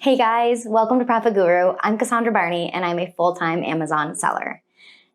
Hey guys, welcome to Profit Guru. I'm Cassandra Barney and I'm a full-time Amazon seller.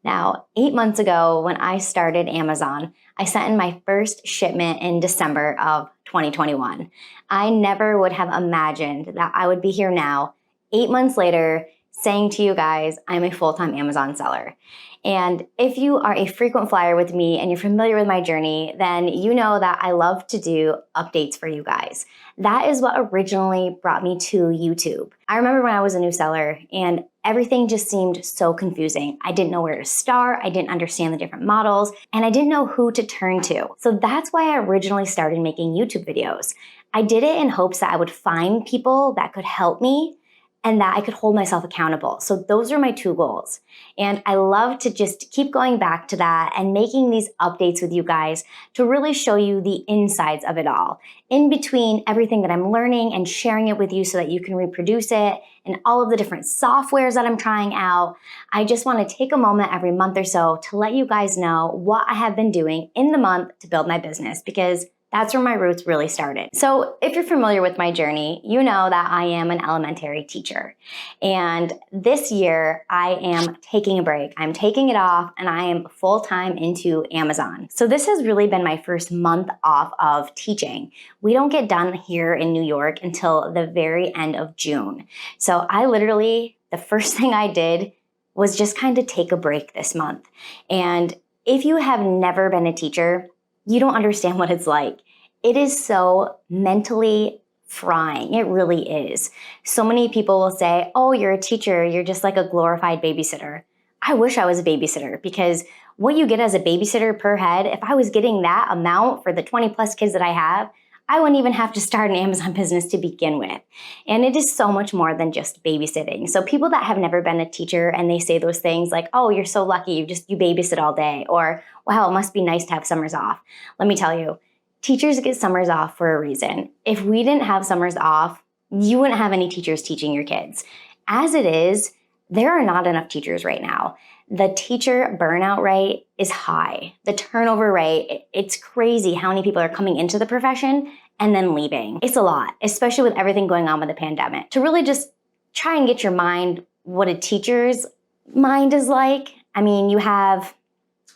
Now, 8 months ago when I started Amazon, I sent in my first shipment in December of 2021. I never would have imagined that I would be here now, 8 months later, saying to you guys, I'm a full-time Amazon seller. And if you are a frequent flyer with me and you're familiar with my journey, then you know that I love to do updates for you guys. That is what originally brought me to YouTube. I remember when I was a new seller and everything just seemed so confusing. I didn't know where to start, I didn't understand the different models, and I didn't know who to turn to. So that's why I originally started making YouTube videos. I did it in hopes that I would find people that could help me and that I could hold myself accountable. So those are my two goals. And I love to just keep going back to that and making these updates with you guys to really show you the insides of it all. In between everything that I'm learning and sharing it with you so that you can reproduce it and all of the different softwares that I'm trying out, I just want to take a moment every month or so to let you guys know what I have been doing in the month to build my business, because that's where my roots really started. So if you're familiar with my journey, you know that I am an elementary teacher. And this year I am taking a break. I'm taking it off and I am full-time into Amazon. So this has really been my first month off of teaching. We don't get done here in New York until the very end of June. So I literally, the first thing I did was just kind of take a break this month. And if you have never been a teacher, you don't understand what it's like. It is so mentally frying. It really is. So many people will say, oh, you're a teacher. You're just like a glorified babysitter. I wish I was a babysitter, because what you get as a babysitter per head, if I was getting that amount for the 20 plus kids that I have, I wouldn't even have to start an Amazon business to begin with. And it is so much more than just babysitting. So people that have never been a teacher and they say those things like, oh, you're so lucky, you babysit all day, or wow, it must be nice to have summers off. Let me tell you, teachers get summers off for a reason. If we didn't have summers off, you wouldn't have any teachers teaching your kids. As it is, there are not enough teachers right now. The teacher burnout rate is high. The turnover rate, it's crazy how many people are coming into the profession and then leaving. It's a lot, especially with everything going on with the pandemic. To really just try and get your mind what a teacher's mind is like. I mean, you have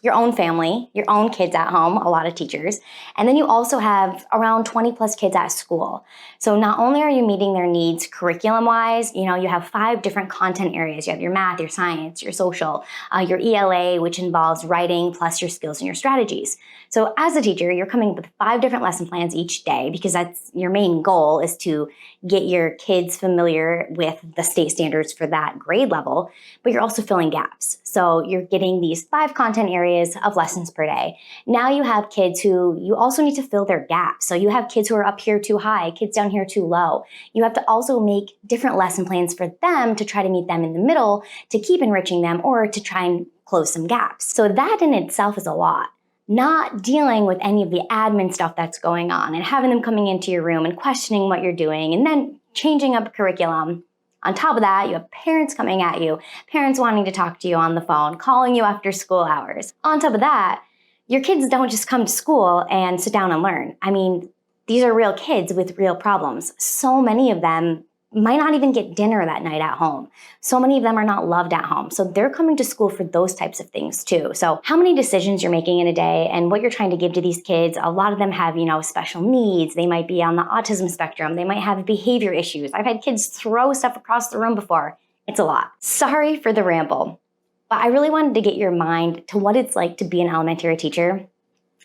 your own family, your own kids at home, a lot of teachers, and then you also have around 20 plus kids at school. So not only are you meeting their needs curriculum-wise, you have 5 different content areas. You have your math, your science, your social, your ELA, which involves writing, plus your skills and your strategies. So as a teacher, you're coming up with 5 different lesson plans each day, because that's your main goal, is to get your kids familiar with the state standards for that grade level, but you're also filling gaps. So you're getting these 5 content areas of lessons per day. Now you have kids who you also need to fill their gaps. So you have kids who are up here too high, kids down here too low. You have to also make different lesson plans for them to try to meet them in the middle, to keep enriching them, or to try and close some gaps. So that in itself is a lot. Not dealing with any of the admin stuff that's going on and having them coming into your room and questioning what you're doing and then changing up curriculum. On top of that, you have parents coming at you, parents wanting to talk to you on the phone, calling you after school hours. On top of that, your kids don't just come to school and sit down and learn. I mean, these are real kids with real problems. So many of them might not even get dinner that night at home. So many of them are not loved at home. So they're coming to school for those types of things too. So how many decisions you're making in a day and what you're trying to give to these kids, a lot of them have, special needs. They might be on the autism spectrum. They might have behavior issues. I've had kids throw stuff across the room before. It's a lot. Sorry for the ramble, but I really wanted to get your mind to what it's like to be an elementary teacher,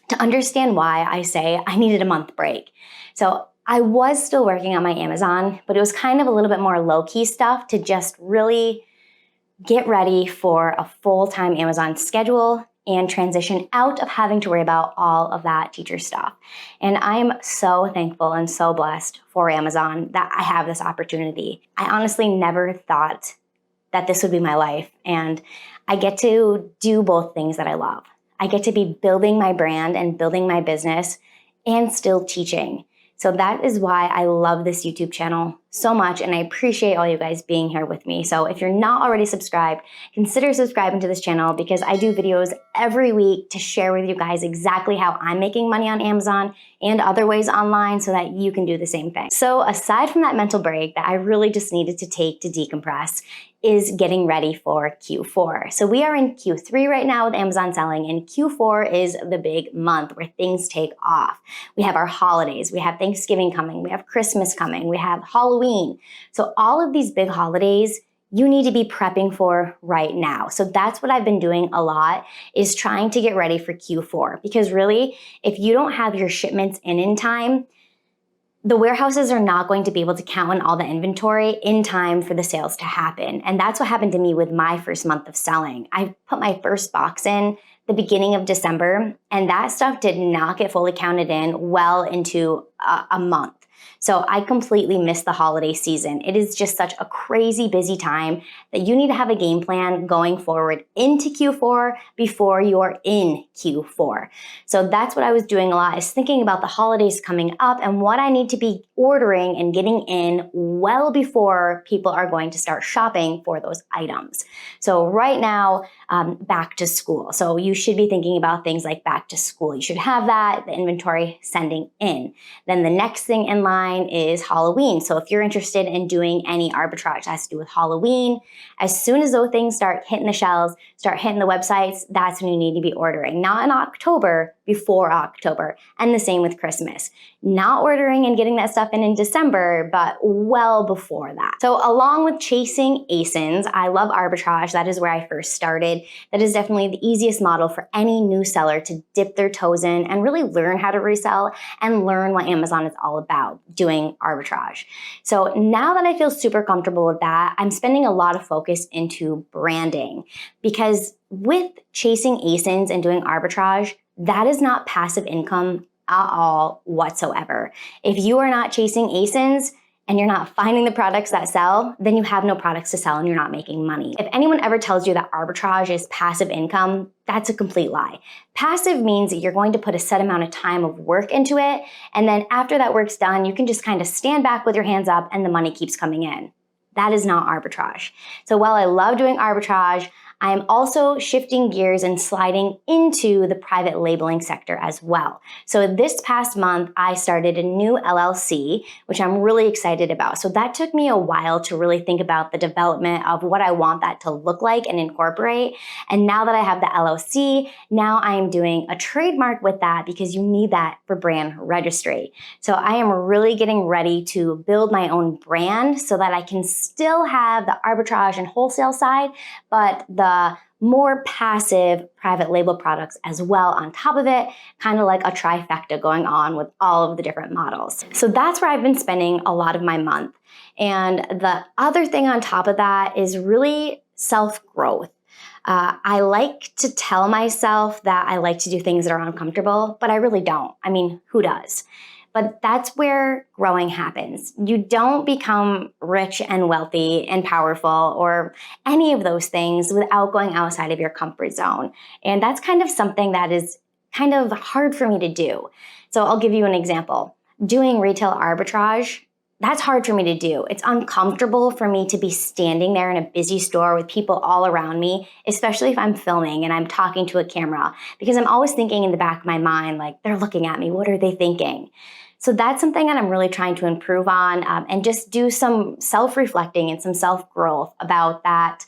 to understand why I say I needed a month break. So I was still working on my Amazon, but it was kind of a little bit more low-key stuff to just really get ready for a full-time Amazon schedule and transition out of having to worry about all of that teacher stuff. And I'm so thankful and so blessed for Amazon that I have this opportunity. I honestly never thought that this would be my life, and I get to do both things that I love. I get to be building my brand and building my business and still teaching. So that is why I love this YouTube channel. so much, and I appreciate all you guys being here with me. So if you're not already subscribed, consider subscribing to this channel because I do videos every week to share with you guys exactly how I'm making money on Amazon and other ways online so that you can do the same thing. So aside from that mental break that I really just needed to take to decompress, is getting ready for Q4. So we are in Q3 right now with Amazon selling, and Q4 is the big month where things take off. We have our holidays, we have Thanksgiving coming, we have Christmas coming, we have Halloween. So all of these big holidays you need to be prepping for right now. So that's what I've been doing a lot, is trying to get ready for Q4. Because really, if you don't have your shipments in time, the warehouses are not going to be able to count on all the inventory in time for the sales to happen. And that's what happened to me with my first month of selling. I put my first box in the beginning of December, and that stuff did not get fully counted in well into a month. So I completely missed the holiday season. It is just such a crazy busy time that you need to have a game plan going forward into Q4 before you're in Q4. So that's what I was doing a lot, is thinking about the holidays coming up and what I need to be ordering and getting in well before people are going to start shopping for those items. So right now, back to school. So you should be thinking about things like back to school. You should have that, the inventory sending in. Then the next thing in line is Halloween. So if you're interested in doing any arbitrage that has to do with Halloween, as soon as those things start hitting the shelves, start hitting the websites, that's when you need to be ordering. Not in October, before October. And the same with Christmas. Not ordering and getting that stuff in December, but well before that. So along with chasing ASINs, I love arbitrage. That is where I first started. That is definitely the easiest model for any new seller to dip their toes in and really learn how to resell and learn what Amazon is all about, doing arbitrage. So now that I feel super comfortable with that, I'm spending a lot of focus into branding, because with chasing ASINs and doing arbitrage, that is not passive income at all whatsoever. If you are not chasing ASINs and you're not finding the products that sell, then you have no products to sell and you're not making money. If anyone ever tells you that arbitrage is passive income, that's a complete lie. Passive means that you're going to put a set amount of time of work into it, and then after that work's done, you can just kind of stand back with your hands up and the money keeps coming in. That is not arbitrage. So while I love doing arbitrage, I am also shifting gears and sliding into the private labeling sector as well. So this past month, I started a new LLC, which I'm really excited about. So that took me a while to really think about the development of what I want that to look like and incorporate. And now that I have the LLC, now I am doing a trademark with that, because you need that for brand registry. So I am really getting ready to build my own brand so that I can still have the arbitrage and wholesale side, but the more passive private label products as well on top of it, kind of like a trifecta going on with all of the different models. So that's where I've been spending a lot of my month. And the other thing on top of that is really self-growth. I like to tell myself that I like to do things that are uncomfortable, but I really don't. I mean, who does? But that's where growing happens. You don't become rich and wealthy and powerful or any of those things without going outside of your comfort zone. And that's kind of something that is kind of hard for me to do. So I'll give you an example. Doing retail arbitrage, that's hard for me to do. It's uncomfortable for me to be standing there in a busy store with people all around me, especially if I'm filming and I'm talking to a camera, because I'm always thinking in the back of my mind, like, they're looking at me, what are they thinking? So that's something that I'm really trying to improve on, and just do some self-reflecting and some self-growth about that.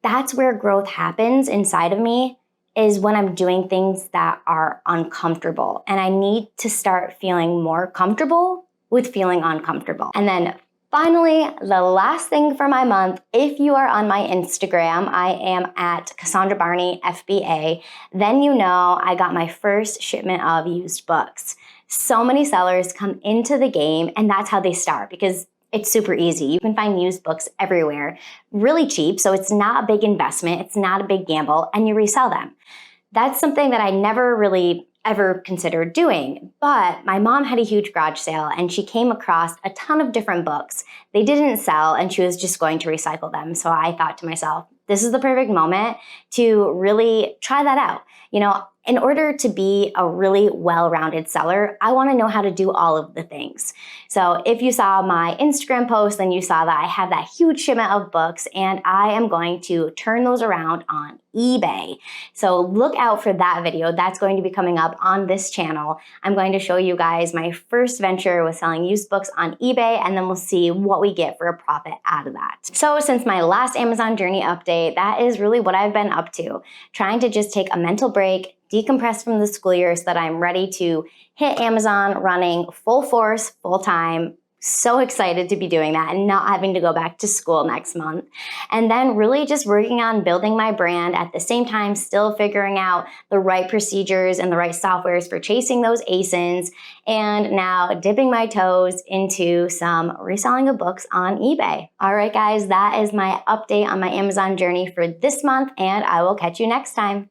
That's where growth happens inside of me, is when I'm doing things that are uncomfortable. And I need to start feeling more comfortable with feeling uncomfortable. And then finally, the last thing for my month, if you are on my Instagram, I am at Cassandra Barney, FBA, then you know I got my first shipment of used books. So many sellers come into the game and that's how they start, because it's super easy. You can find used books everywhere, really cheap. So it's not a big investment. It's not a big gamble, and you resell them. That's something that I never really ever considered doing. But my mom had a huge garage sale and she came across a ton of different books. They didn't sell and she was just going to recycle them. So I thought to myself, this is the perfect moment to really try that out. You know, In order to be a really well-rounded seller, I want to know how to do all of the things. So if you saw my Instagram post, then you saw that I have that huge shipment of books, and I am going to turn those around on eBay. So look out for that video. That's going to be coming up on this channel. I'm going to show you guys my first venture with selling used books on eBay, and then we'll see what we get for a profit out of that. So since my last Amazon journey update, that is really what I've been up to, trying to just take a mental break, decompress from the school year so that I'm ready to hit Amazon running full force, full time. So excited to be doing that and not having to go back to school next month. And then really just working on building my brand at the same time, still figuring out the right procedures and the right softwares for chasing those ASINs. And now dipping my toes into some reselling of books on eBay. All right, guys, that is my update on my Amazon journey for this month, and I will catch you next time.